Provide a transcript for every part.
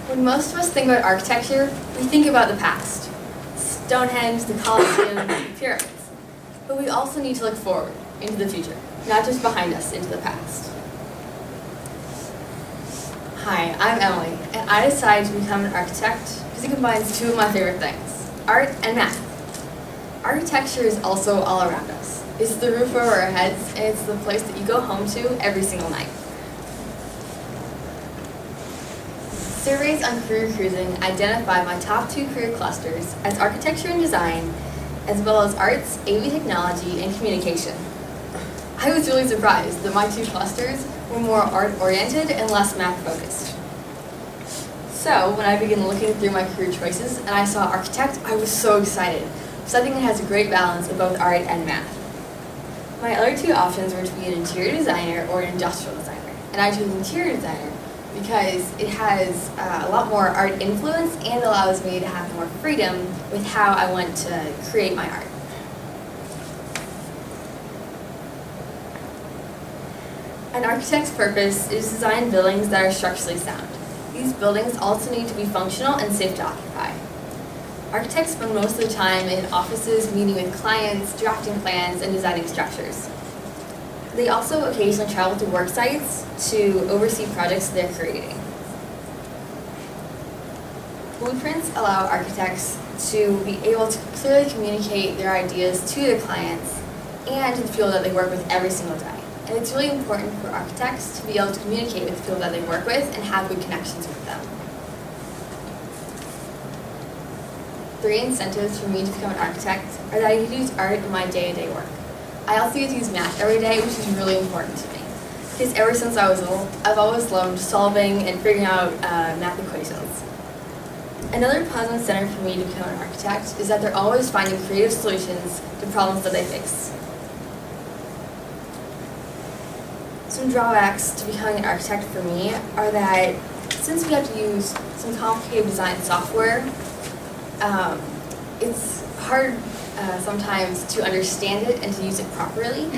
When most of us think about architecture, we think about the past. Stonehenge, the Colosseum, the pyramids. But we also need to look forward into the future, not just behind us into the past. Hi, I'm Emily, and I decided to become an architect because it combines two of my favorite things, art and math. Architecture is also all around us. It's the roof over our heads, and it's the place that you go home to every single night. Surveys on Career Cruising identify my top 2 career clusters as architecture and design, as well as arts, AV technology, and communication. I was really surprised that my 2 clusters were more art-oriented and less math-focused. So, when I began looking through my career choices and I saw architect, I was so excited, because I think it has a great balance of both art and math. My other 2 options were to be an interior designer or an industrial designer, and I chose interior designer because it has a lot more art influence and allows me to have more freedom with how I want to create my art. An architect's purpose is to design buildings that are structurally sound. These buildings also need to be functional and safe to occupy. Architects spend most of the time in offices meeting with clients, drafting plans, and designing structures. They also occasionally travel to work sites to oversee projects they're creating. Blueprints allow architects to be able to clearly communicate their ideas to their clients and to the people that they work with every single day. And it's really important for architects to be able to communicate with the people that they work with and have good connections with them. 3 incentives for me to become an architect are that I get to use art in my day-to-day work. I also get to use math every day, which is really important to me. Because ever since I was little, I've always loved solving and figuring out math equations. Another positive incentive for me to become an architect is that they're always finding creative solutions to problems that they face. Some drawbacks to becoming an architect for me are that since we have to use some complicated design software, it's hard sometimes to understand it and to use it properly.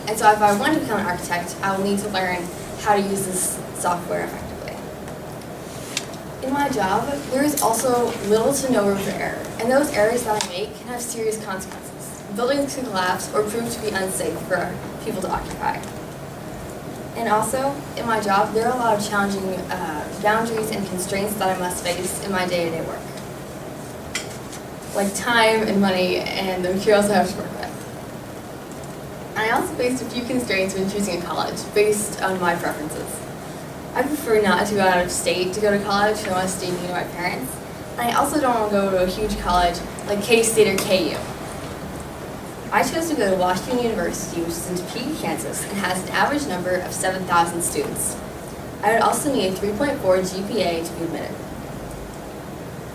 And so if I want to become an architect, I will need to learn how to use this software effectively. In my job, there is also little to no room for error, and those errors that I make can have serious consequences. Buildings can collapse or prove to be unsafe for people to occupy. And also, in my job, there are a lot of challenging boundaries and constraints that I must face in my day-to-day work, like time and money and the materials I have to work with. And I also faced a few constraints when choosing a college based on my preferences. I prefer not to go out of state to go to college, so I want to stay near my parents. And I also don't want to go to a huge college like K-State or KU. I chose to go to Washington University, which is in Topeka, Kansas, and has an average number of 7,000 students. I would also need a 3.4 GPA to be admitted.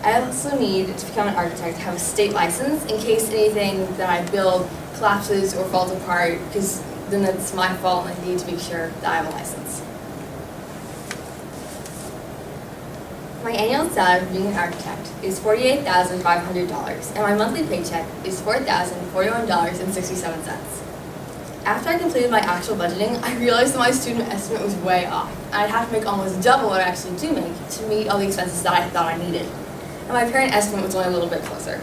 I also need to become an architect to have a state license in case anything that I build collapses or falls apart, because then it's my fault and I need to make sure that I have a license. My annual salary for being an architect is $48,500, and my monthly paycheck is $4,041.67. After I completed my actual budgeting, I realized that my student estimate was way off, and I'd have to make almost double what I actually do make to meet all the expenses that I thought I needed. And my parent estimate was only a little bit closer.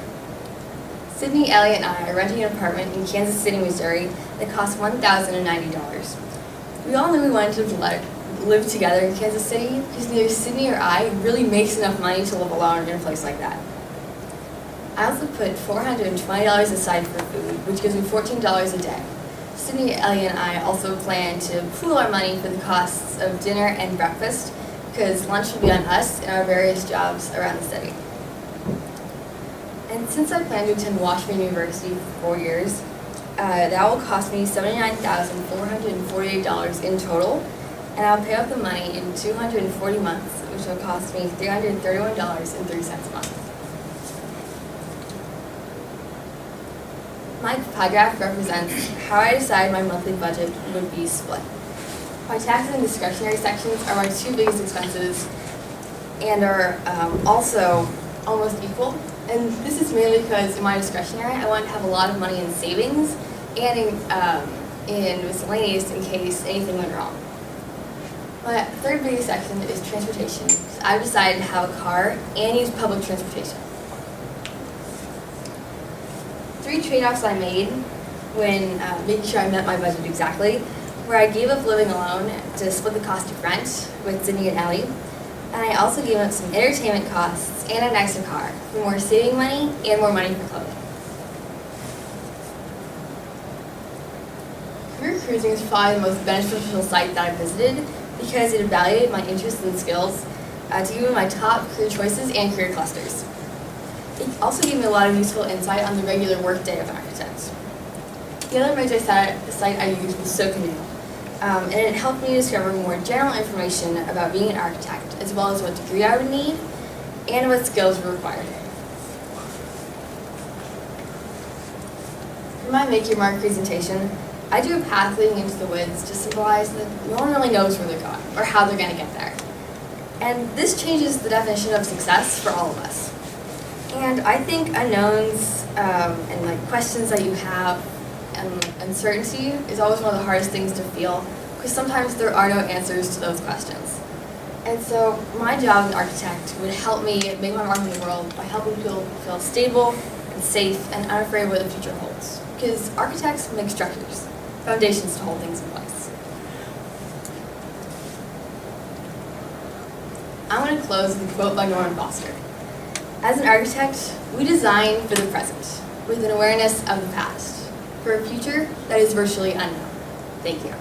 Sydney, Elliot, and I are renting an apartment in Kansas City, Missouri that costs $1,090. We all knew we wanted to live together in Kansas City because neither Sydney or I really makes enough money to live alone in a place like that. I also put $420 aside for food, which gives me $14 a day. Sydney, Elliot, and I also plan to pool our money for the costs of dinner and breakfast because lunch will be on us in our various jobs around the city. And since I plan to attend Washington University for 4 years, that will cost me $79,448 in total, and I'll pay off the money in 240 months, which will cost me $331.03 a month. My pie graph represents how I decide my monthly budget would be split. My taxes and discretionary sections are my 2 biggest expenses and are also almost equal. And this is mainly because in my discretionary, I want to have a lot of money in savings and in miscellaneous in case anything went wrong. My third biggest section is transportation. So I've decided to have a car and use public transportation. 3 trade-offs I made when making sure I met my budget exactly, where I gave up living alone to split the cost of rent with Sydney and Ellie, and I also gave up some entertainment costs and a nicer car for more saving money and more money for clothing. Career cruising is probably the most beneficial site that I visited because it evaluated my interests and skills to give me my top career choices and career clusters. It also gave me a lot of useful insight on the regular workday of an architect. The other major site I used was SoCanoe, and it helped me discover more general information about being an architect, as well as what degree I would need and what skills were required. For my Make Your Mark presentation, I drew a path leading into the woods to symbolize that no one really knows where they're going or how they're going to get there. And this changes the definition of success for all of us. And I think unknowns and questions that you have and uncertainty is always one of the hardest things to feel because sometimes there are no answers to those questions. And so my job as an architect would help me make my mark in the world by helping people feel stable and safe and unafraid of what the future holds. Because architects make structures, foundations to hold things in place. I'm going to close with a quote by Norman Foster. As an architect, we design for the present with an awareness of the past, for a future that is virtually unknown. Thank you.